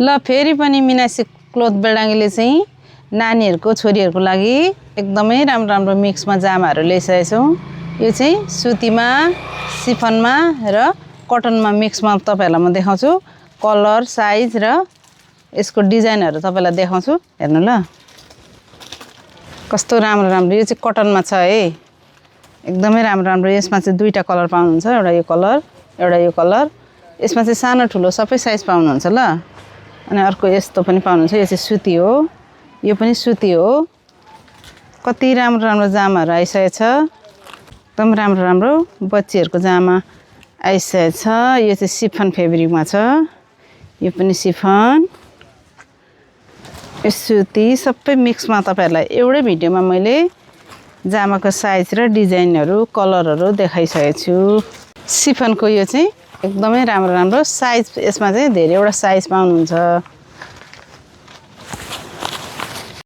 ल फेरि पनि मिनासी क्लोथ बेडाङ्गीले चाहिँ नानीहरुको छोरीहरुको लागि एकदमै राम्रो राम्रो मिक्समा जामाहरु ल्याइसकेको छौं। यो चाहिँ सुतीमा, सिफनमा र कटनमा मिक्समा तपाईहरुलाई म देखाउँछु। कलर, साइज र यसको डिजाइनहरु तपाईलाई देखाउँछु। हेर्नु ल कस्तो राम्रो राम्रो। यो चाहिँ कटनमा छ है, एकदमै राम्रो राम्रो। यसमा चाहिँ दुईटा कलर पाउनुहुन्छ, एउटा यो कलर, एउटा यो कलर। यसमा चाहिँ सानो ठुलो सबै साइज पाउनुहुन्छ ल। अनि अर्को यस्तो पनि पाउनुहुन्छ। यो चाहिँ सुती हो, यो पनि सुती हो। कति राम्रो राम्रो जामाहरु आइसकेको छ, एकदम राम्रो राम्रो बच्चीहरुको जामा आइसकेको छ। यो चाहिँ सिफन फेब्रिकमा छ, यो पनि सिफन, यो सुती सबै मिक्समा तपाईहरुलाई एउटै भिडियोमा मैले जामाको साइज र डिजाइनहरु, कलरहरु देखाइसकेको छु। सिफनको यो चाहिँ एकदमै राम्रो राम्रो साइज, यसमा चाहिँ धेरैवटा साइज पाउनुहुन्छ।